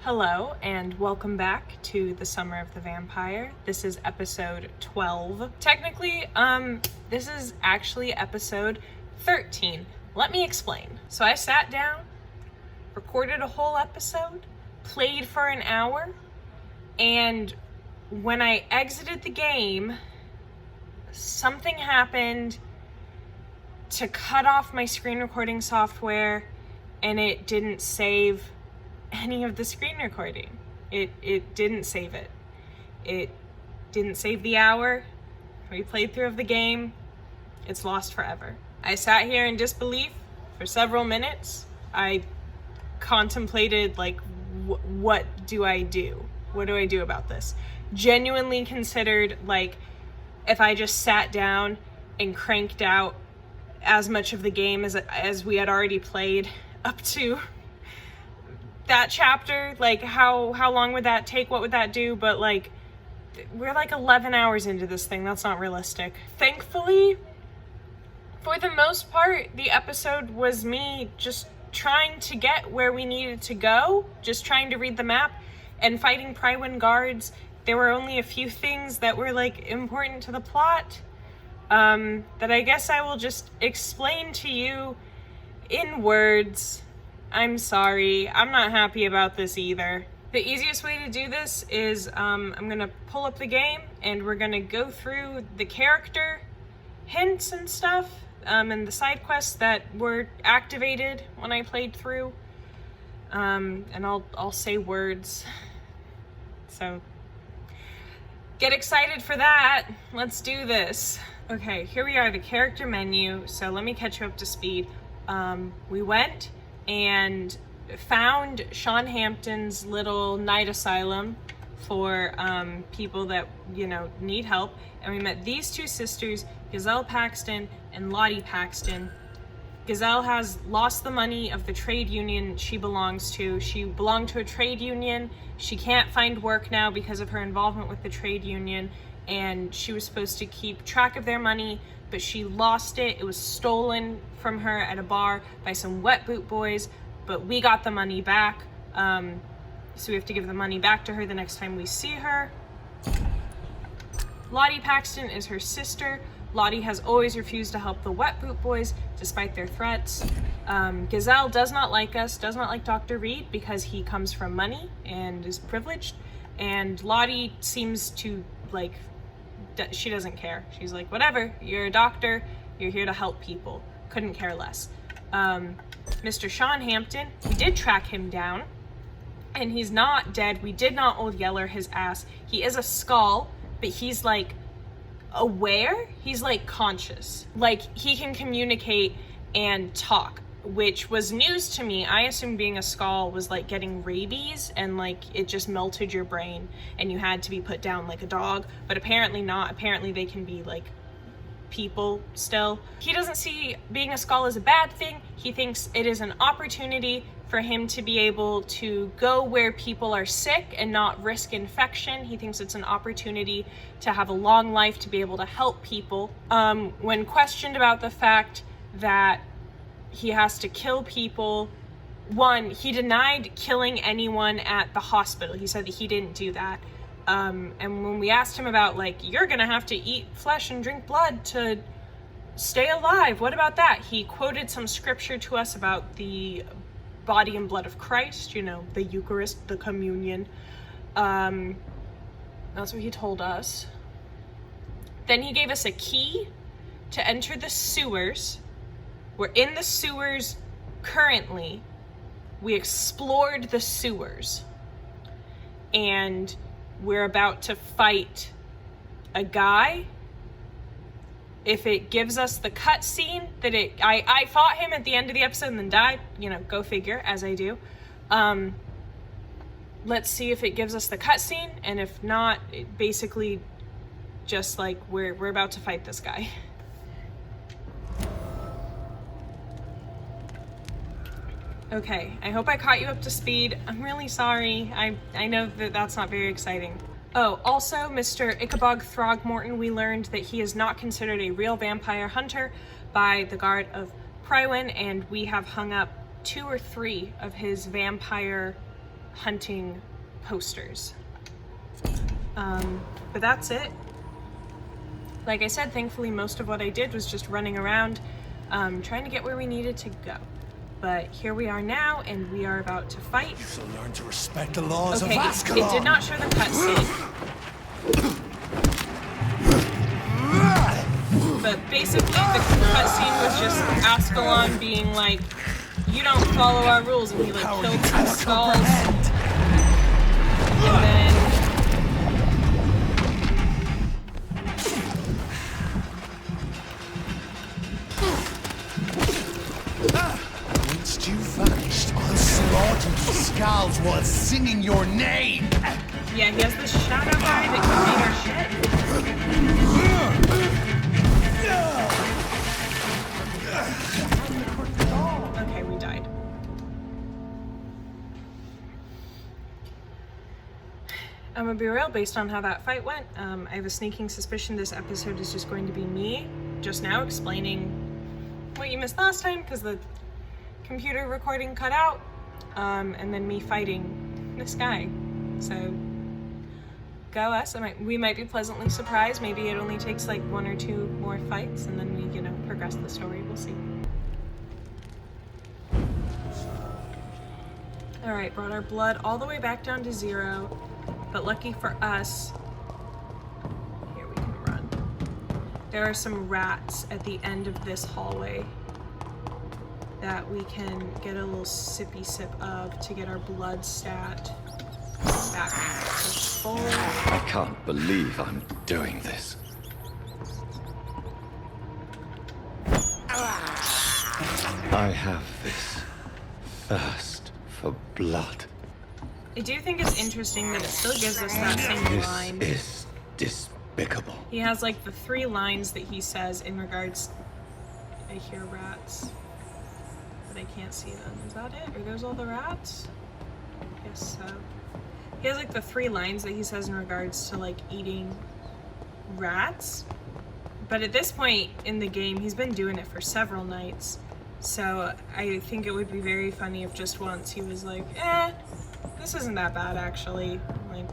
Hello and welcome back to the Summer of the Vampire. This is episode 12. Technically, this is actually episode 13. Let me explain. So I sat down, recorded a whole episode, played for an hour, and when I exited the game, something happened to cut off my screen recording software, and it didn't save any of the screen recording. It didn't save it. It didn't save the hour we played through of the game. It's lost forever. I sat here in disbelief for several minutes. I contemplated, what do I do? What do I do about this? Genuinely considered, if I just sat down and cranked out as much of the game as we had already played up to that chapter, how long would that take? What would that do? But we're 11 hours into this thing. That's not realistic. Thankfully, for the most part, the episode was me just trying to get where we needed to go, just trying to read the map and fighting Prywin guards. There were only a few things that were important to the plot that I guess I will just explain to you in words. I'm sorry. I'm not happy about this either. The easiest way to do this is I'm going to pull up the game and we're going to go through the character hints and stuff and the side quests that were activated when I played through. And I'll say words. So get excited for that. Let's do this. Okay, here we are, the character menu. So let me catch you up to speed. We went and found Sean Hampton's little night asylum for people that, need help. And we met these two sisters, Gazelle Paxton and Lottie Paxton. Gazelle has lost the money of the trade union she belongs to. She belonged to a trade union. She can't find work now because of her involvement with the trade union. And she was supposed to keep track of their money, but she lost it. It was stolen from her at a bar by some wet boot boys, but we got the money back. So we have to give the money back to her the next time we see her. Lottie Paxton is her sister. Lottie has always refused to help the wet boot boys despite their threats. Gazelle does not like us, does not like Dr. Reed because he comes from money and is privileged. And Lottie seems to she doesn't care. She's like, whatever, you're a doctor, you're here to help people. Couldn't care less. Mr. Sean Hampton, we did track him down, and he's not dead. We did not Old Yeller his ass. He is a skull, but he's aware. He's conscious. He can communicate and talk, which was news to me. I assumed being a skull was getting rabies and it just melted your brain and you had to be put down like a dog, but apparently not. Apparently they can be people still. He doesn't see being a skull as a bad thing. He thinks it is an opportunity for him to be able to go where people are sick and not risk infection. He thinks it's an opportunity to have a long life, to be able to help people. When questioned about the fact that he has to kill people, one, he denied killing anyone at the hospital. He said that he didn't do that. And when we asked him about you're gonna have to eat flesh and drink blood to stay alive, what about that? He quoted some scripture to us about the body and blood of Christ, the Eucharist, the communion. That's what he told us. Then he gave us a key to enter the sewers. We're in the sewers currently. We explored the sewers. And we're about to fight a guy. If it gives us the cutscene that I fought him at the end of the episode and then died, go figure, as I do. Let's see if it gives us the cutscene, and if not, it basically just we're about to fight this guy. Okay, I hope I caught you up to speed. I'm really sorry. I know that that's not very exciting. Oh, also, Mr. Ichabod Throgmorton, we learned that he is not considered a real vampire hunter by the guard of Prywin, and we have hung up 2 or 3 of his vampire hunting posters. But that's it. Like I said, thankfully most of what I did was just running around, trying to get where we needed to go. But here we are now, and we are about to fight. You shall learn to respect the laws of Okay, Ascalon. it did not show the cutscene. But basically, the cutscene was just Ascalon being like, "You don't follow our rules," and he like killed some skulls. And then once you vanished, I'll slaughter the skulls while singing your name. yeah, he has this shadow guy that can beat our shit. Okay, we died. I'm gonna be real, based on how that fight went, I have a sneaking suspicion this episode is just going to be me just now explaining what you missed last time because the computer recording cut out, and then me fighting this guy. So go us. We might be pleasantly surprised. Maybe it only takes like 1 or 2 more fights and then we, progress the story. We'll see. Alright, brought our blood all the way back down to 0, but lucky for us, here we can run. There are some rats at the end of this hallway that we can get a little sippy sip of to get our blood stat back to full. I can't believe I'm doing this. I have this thirst for blood. I do think it's interesting that it still gives us that same line. This is despicable. He has like the 3 lines that he says in regards. I hear rats, but I can't see them. Is that it? Are those all the rats? I guess so. He has like the 3 lines that he says in regards to like eating rats. But at this point in the game, he's been doing it for several nights. So I think it would be very funny if just once he was like, this isn't that bad actually. Like,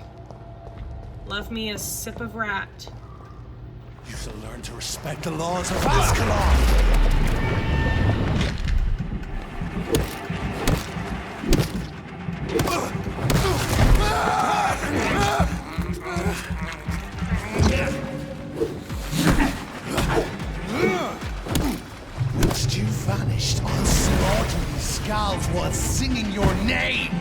love me a sip of rat. You shall learn to respect the laws of Ascalon. Once you vanished, I'll slaughter these skulls while singing your name.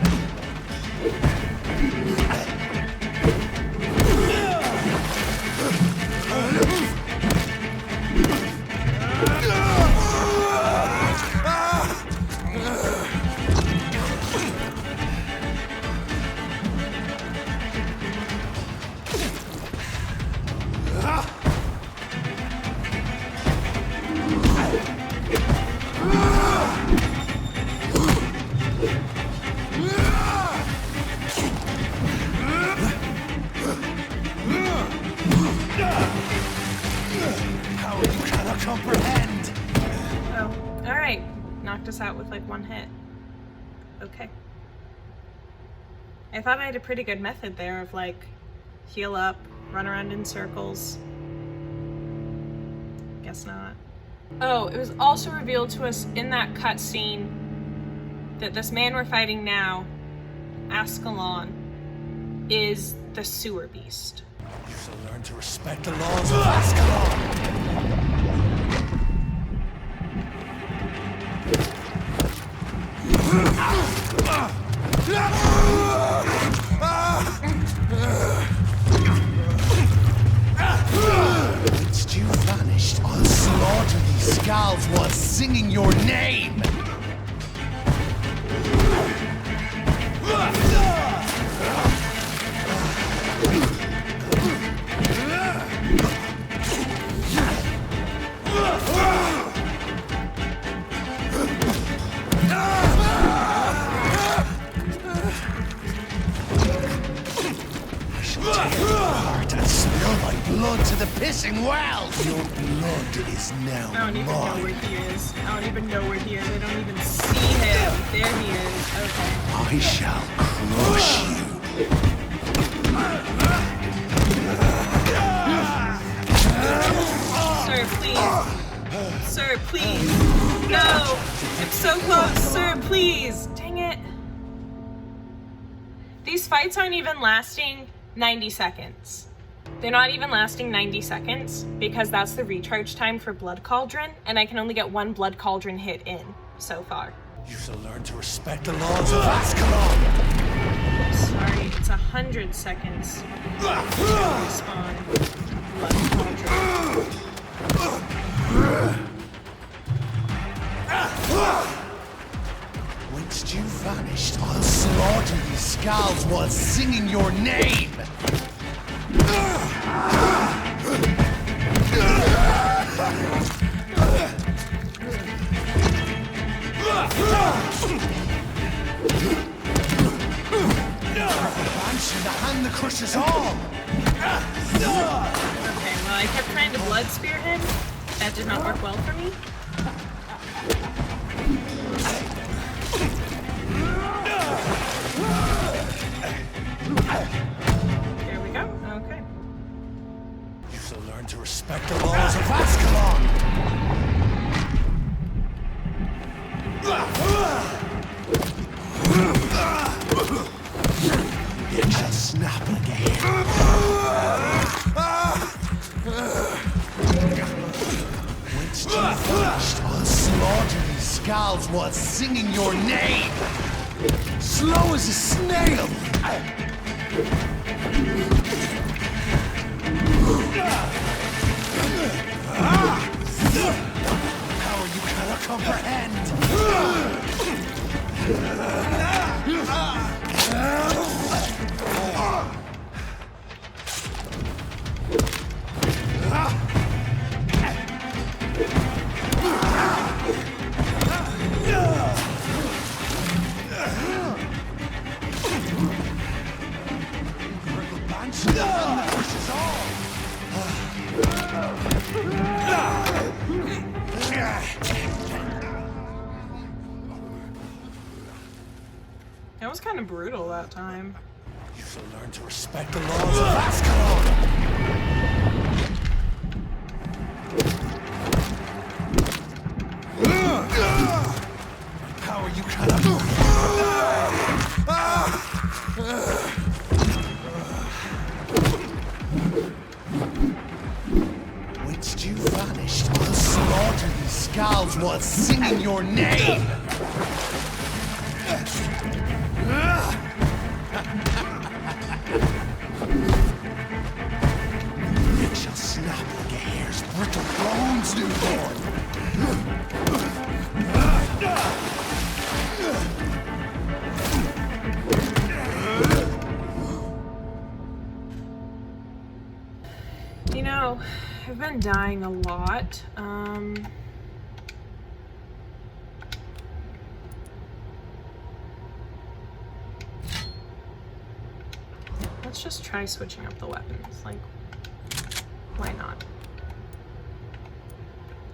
Comprehend. Oh, alright. Knocked us out with like 1 hit. Okay. I thought I had a pretty good method there of like heal up, run around in circles. Guess not. Oh, it was also revealed to us in that cutscene that this man we're fighting now, Ascalon, is the sewer beast. You shall learn to respect the laws of Ascalon. Once you vanished, I'll slaughter these skulls while singing your name. Heart and spirit trickle thy blood to the pissing well. Your blood is now I don't even know mine. where he is. I don't even know where he is. I don't even see him. There he is. Okay. I shall crush you. Sir, please. Sir, please. No! I'm so close. Sir, please. Dang it. These fights aren't even lasting 90 seconds. They're not even lasting 90 seconds because that's the recharge time for Blood Cauldron, and I can only get one Blood Cauldron hit in so far. You shall learn to respect the laws of Ascalon. Sorry, it's 100 seconds. Respawn. Blood Cauldron. Whence you vanished, I'll slaughter these skulls while singing your name. Banshee, the hand that crushes all. Okay, well, I kept trying to blood spear him. That did not work well for me. There we go. Okay. You shall learn to respect the laws of Ascalon. It shall snap again. Whence you vanished, I'll slaughter these skulls while singing your name. Slow as a snail. Power you cannot comprehend. That was kind of brutal that time. You shall learn to respect the laws of Ascalon. Power you cannot. Whence you vanished, I'll slaughter these skulls while singing your name. It shall snap like a hare's brittle bones, newborn. You know, I've been dying a lot. Let's just try switching up the weapons. Like, why not?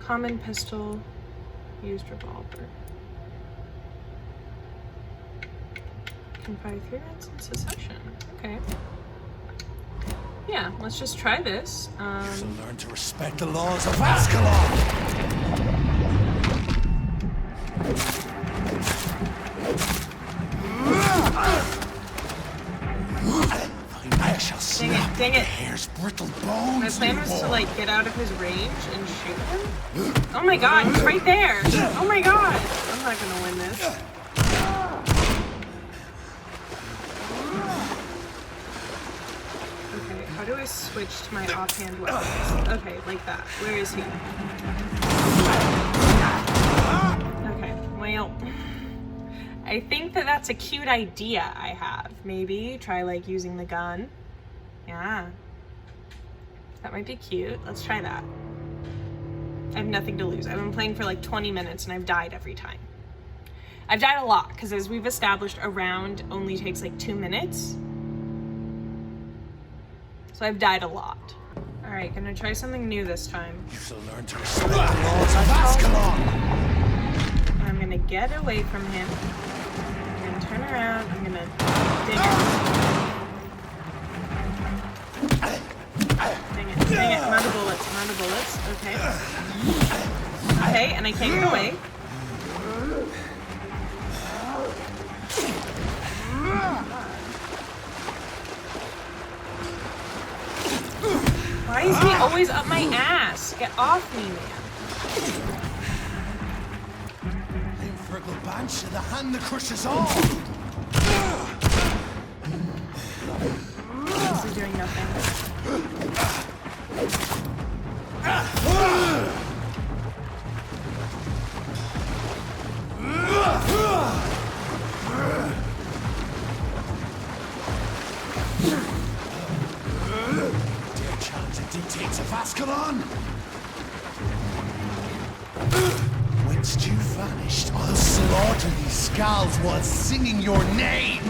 Common pistol, used revolver. Can fire 3 rounds in succession. Okay. Yeah, let's just try this. You shall learn to respect the laws of Ascalon. I shall snap dang it. the hare's brittle bones. My plan was to newborn. like get out of his range and shoot him. Oh my god, he's right there! Oh my god! I'm not gonna win this. Okay, how do I switch to my offhand weapons? Okay, like that. Where is he? Okay, well, I think that that's a cute idea I have. Maybe try like using the gun. Yeah. That might be cute. Let's try that. I have nothing to lose. I've been playing for like 20 minutes and I've died every time. I've died a lot because as we've established, a round only takes like 2 minutes. So I've died a lot. Alright, gonna try something new this time. You shall learn to respect the laws of Ascalon! And I'm gonna get away from him. I'm gonna turn around. I'm gonna ding it. Dang it, dang it. I'm out of bullets. I'm out of bullets. Okay. Okay, and I can't get away. Why is he always up my ass? Get off me, man. I'm Fergal Banshee, the hand that crushes all! This is doing nothing. Dare challenge the dictates of Ascalon? Whence you vanished, I'll slaughter these skulls while singing your name!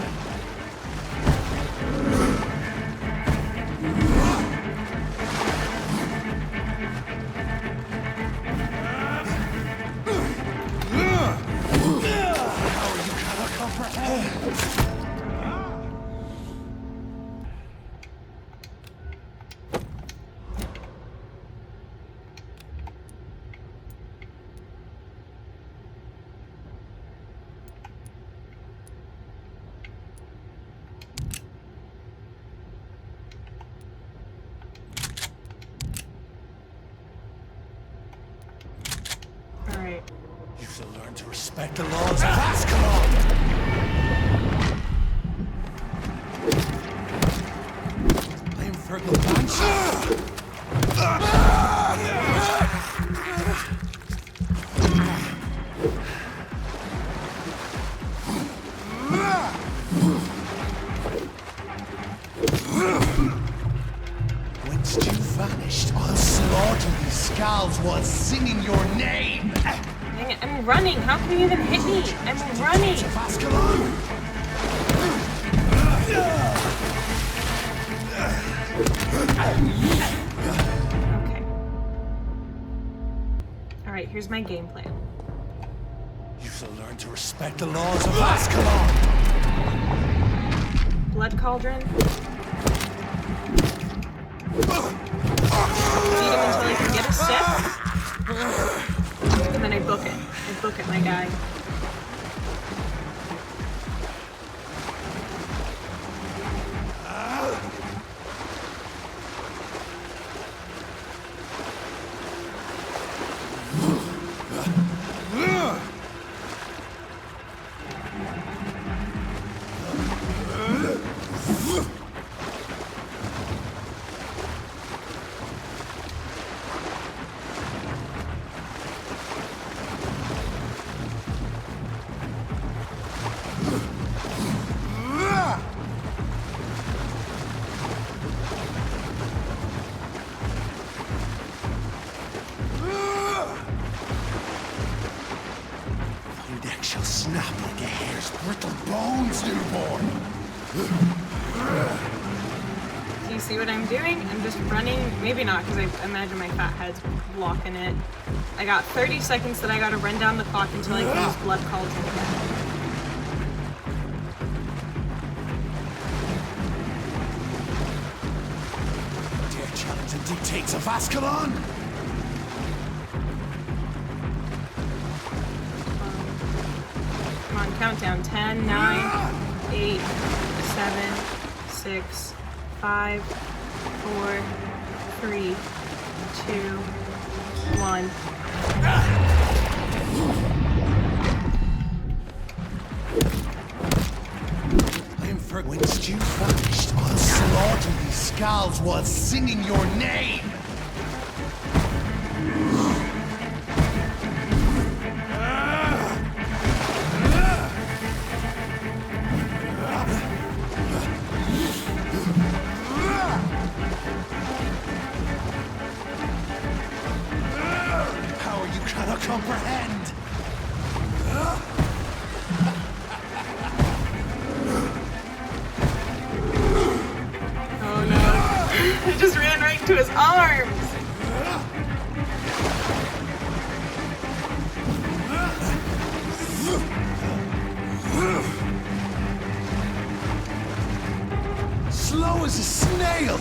Alright. You shall learn to respect the laws of Ascalon! I'm Fergal Banshee. Whence you vanished, I'll slaughter these skulls while singing your name! Dang it, I'm running. How can you even hit me? I'm running. Of Ascalon! Okay. Alright, here's my game plan. You shall learn to respect the laws of Ascalon! Blood cauldron. Feed him until I can get a sip. And then I book it. I book it, my guy. Your neck shall snap like a hare's brittle bones, newborn! Do you see what I'm doing? I'm just running. Maybe not, because I imagine my fat head's blocking it. I got 30 seconds that I gotta run down the clock until I can use blood cauldron again. Dare challenge the dictates of Ascalon? Come on, countdown. 10, 9, 8, 7, 6, 5, 4, 3, 2, 1. I'm for whence you vanished, I'll slaughter these skulls while singing your name! Power you cannot comprehend! Oh no. I just ran right to his arms. Slow as a snail.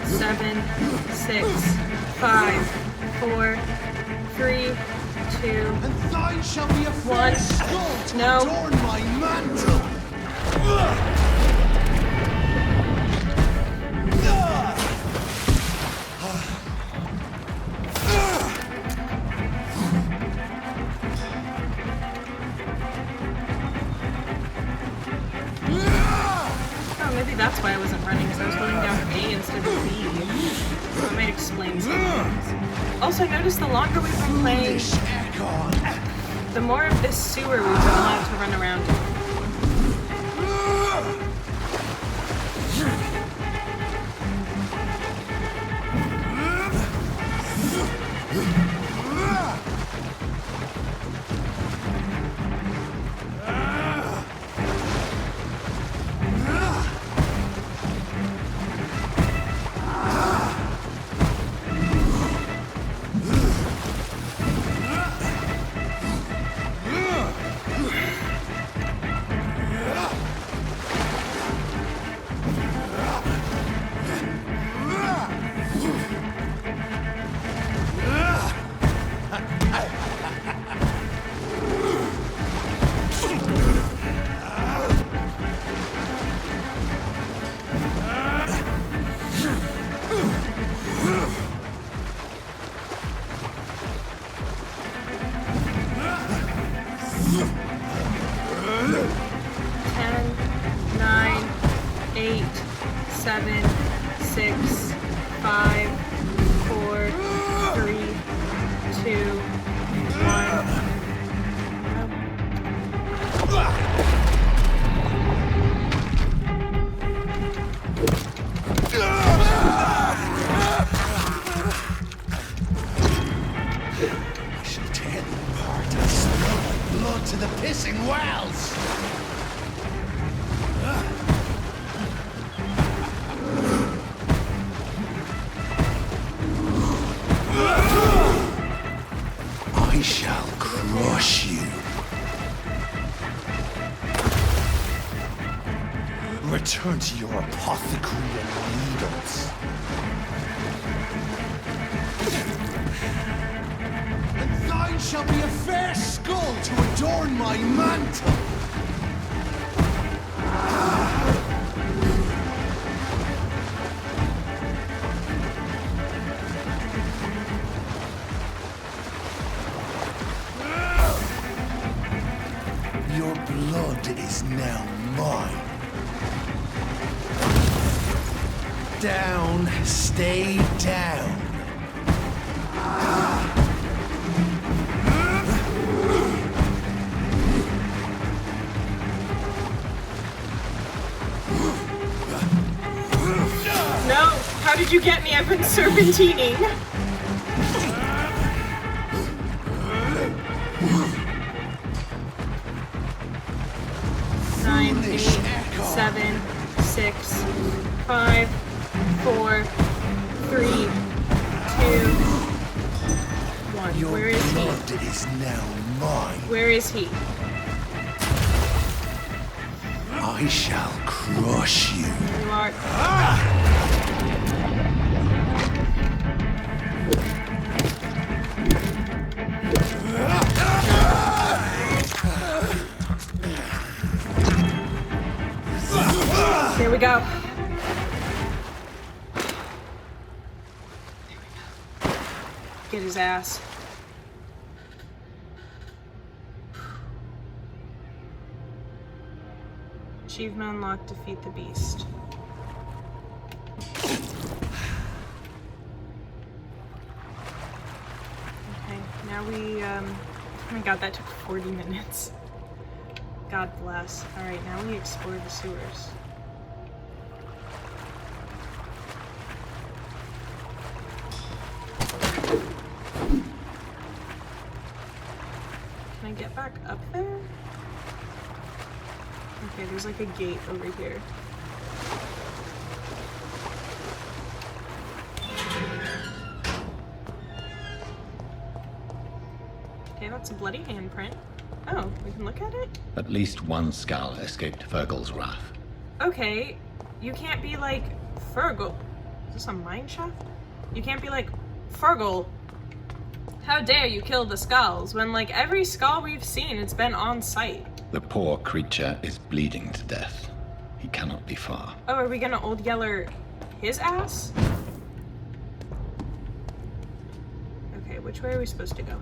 Seven, 6, 5, 4, 3, 2. And thine shall be a One. fair skull to No. adorn my mantle. Oh, maybe that's why I wasn't running, because I was holding down A instead of B. So that might explain some things. Also, notice the longer we've been playing, Foolish Ekon. the more of this sewer we've been allowed to run around in. To the pissing wells! I shall crush you. Return to your apothecary and needles. And thine shall be a fair skull to adorn my mantle. Your blood is now mine. Down, stay down. No! How did you get me? I've been serpentining. Nine, 8, 7, 6, 5, 4, 3, 2, 1. Your Where is he? blood is now mine. Where is he? I shall crush you. You are. Here we go. Get his ass. Achievement unlocked, defeat the beast. Okay, now we, oh my god, that took 40 minutes. God bless. Alright, now we explore the sewers. Can I get back up there? Okay, there's like a gate over here. Okay, that's a bloody handprint. Oh, we can look at it? At least one skull escaped Fergal's wrath. Okay, you can't be like, Fergal. Is this a mine shaft? You can't be like, Fergal, how dare you kill the skulls, when like every skull we've seen, it's been on site. The poor creature is bleeding to death. He cannot be far. Oh, are we gonna Old Yeller his ass? Okay, which way are we supposed to go?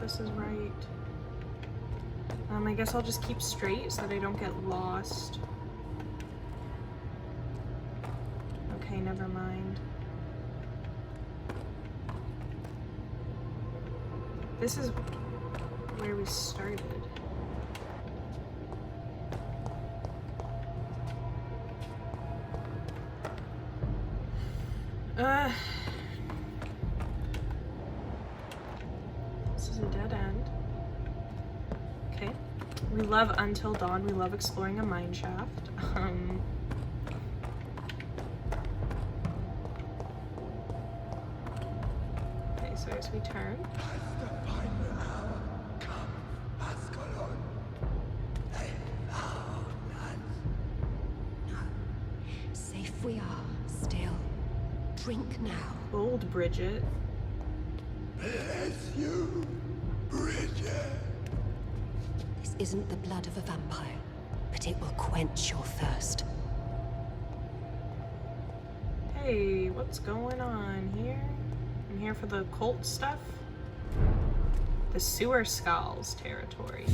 This is right. I guess I'll just keep straight so that I don't get lost. Okay, never mind. This is where we started. This is a dead end. Okay. We love Until Dawn. We love exploring a mine shaft. Okay, so as we turn. Safe we are, still. Drink now. Old Bridget. Bless you, Bridget. This isn't the blood of a vampire, but it will quench your thirst. Hey, what's going on here? I'm here for the cult stuff. The Sewer Skulls territory.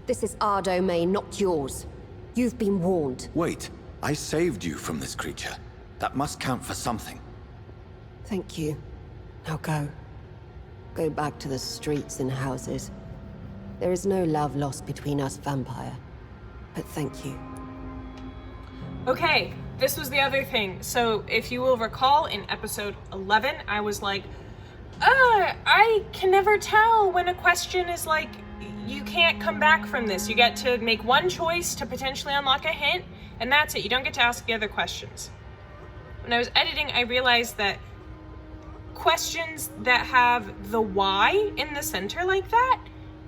This is our domain, not yours. You've been warned. Wait, I saved you from this creature. That must count for something. Thank you. Now go. Go back to the streets and houses. There is no love lost between us, Vampire. But thank you. Okay, this was the other thing. So if you will recall, in episode 11, I was like, I can never tell when a question is like, you can't come back from this. You get to make one choice to potentially unlock a hint, and that's it. You don't get to ask the other questions. When I was editing, I realized that questions that have the why in the center like that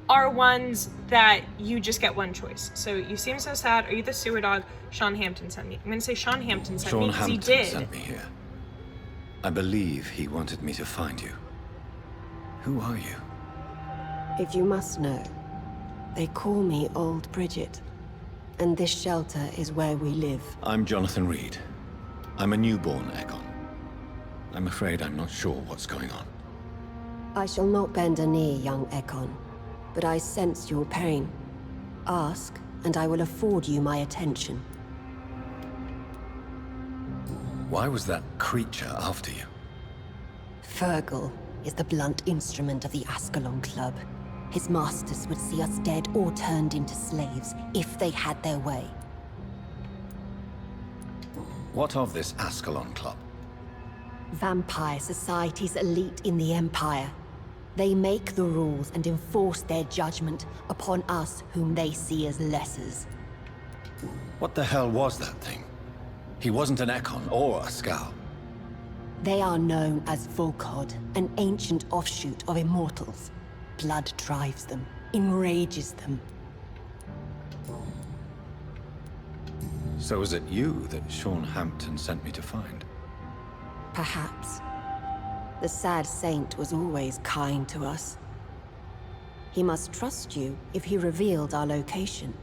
are ones that you just get one choice. So, you seem so sad. Are you the sewer dog Sean Hampton sent me? I'm gonna say Sean Hampton sent me because he did. Sean Hampton sent me here. I believe he wanted me to find you. Who are you? If you must know, they call me Old Bridget. And this shelter is where we live. I'm Jonathan Reed. I'm a newborn Ekon. I'm afraid I'm not sure what's going on. I shall not bend a knee, young Ekon. But I sense your pain. Ask, and I will afford you my attention. Why was that creature after you? Fergal is the blunt instrument of the Ascalon Club. His masters would see us dead or turned into slaves, if they had their way. What of this Ascalon Club? Vampire society's elite in the Empire. They make the rules and enforce their judgment upon us whom they see as lessers. What the hell was that thing? He wasn't an Ekon or a Scowl. They are known as Volkod, an ancient offshoot of immortals. Blood drives them, enrages them. So is it you that Sean Hampton sent me to find? Perhaps. The sad saint was always kind to us. He must trust you if he revealed our location.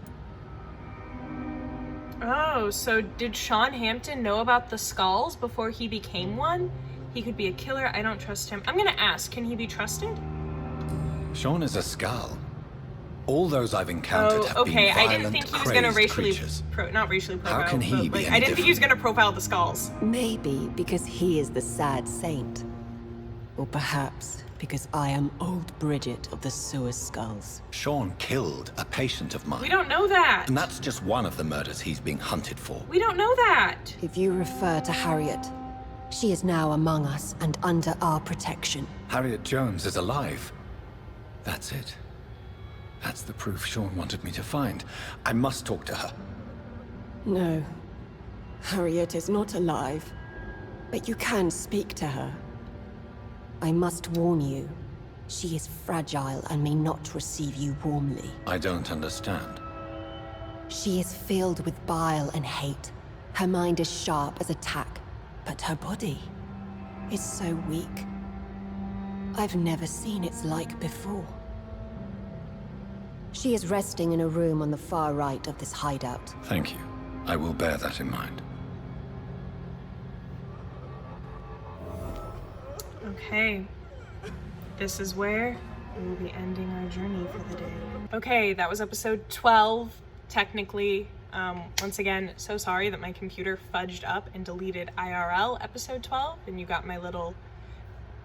Oh, so did Sean Hampton know about the skulls before he became one? He could be a killer. I don't trust him. I'm gonna ask, can he be trusted? Sean is a Skal. All those I've encountered have been violent, I didn't think he was gonna crazed racially creatures. not racially profile. How can he but, be like, any I didn't think he was different? gonna profile the skulls. Maybe because he is the sad saint. Or perhaps because I am old Bridget of the Sewer Skulls. Sean killed a patient of mine. We don't know that. And that's just one of the murders he's being hunted for. We don't know that. If you refer to Harriet, she is now among us and under our protection. Harriet Jones is alive. That's it. That's the proof Sean wanted me to find. I must talk to her. No, Harriet is not alive, but you can speak to her. I must warn you, she is fragile and may not receive you warmly. I don't understand. She is filled with bile and hate. Her mind is sharp as a tack, but her body is so weak. I've never seen its like before. She is resting in a room on the far right of this hideout. Thank you. I will bear that in mind. Okay. This is where we will be ending our journey for the day. Okay, that was episode 12, technically. Once again, so sorry that my computer fudged up and deleted IRL episode 12, and you got my little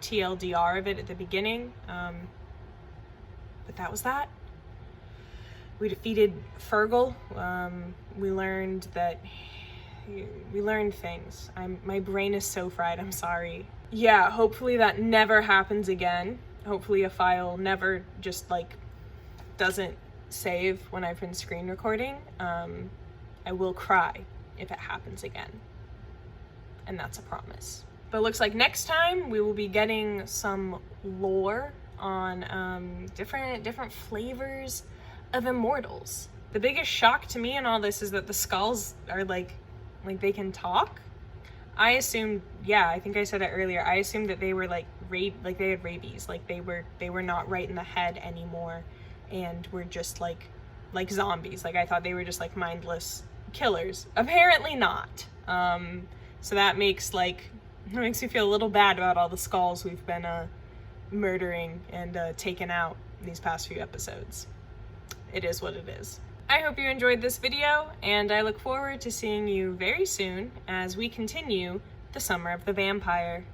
TLDR of it at the beginning. But that was that. We defeated Fergal. We learned things. My brain is so fried, I'm sorry. Yeah, hopefully that never happens again. Hopefully a file never just like doesn't save when I've been screen recording. I will cry if it happens again. And that's a promise. But it looks like next time we will be getting some lore on different flavors of immortals. The biggest shock to me in all this is that the skulls are like they can talk. I assumed, yeah, I think I said it earlier, I assumed that they were like they had rabies, like they were not right in the head anymore and were just like zombies. Like I thought they were just like mindless killers. Apparently not. So that makes me feel a little bad about all the skulls we've been murdering and taking out these past few episodes. It is what it is. I hope you enjoyed this video, and I look forward to seeing you very soon as we continue the Summer of the Vampire.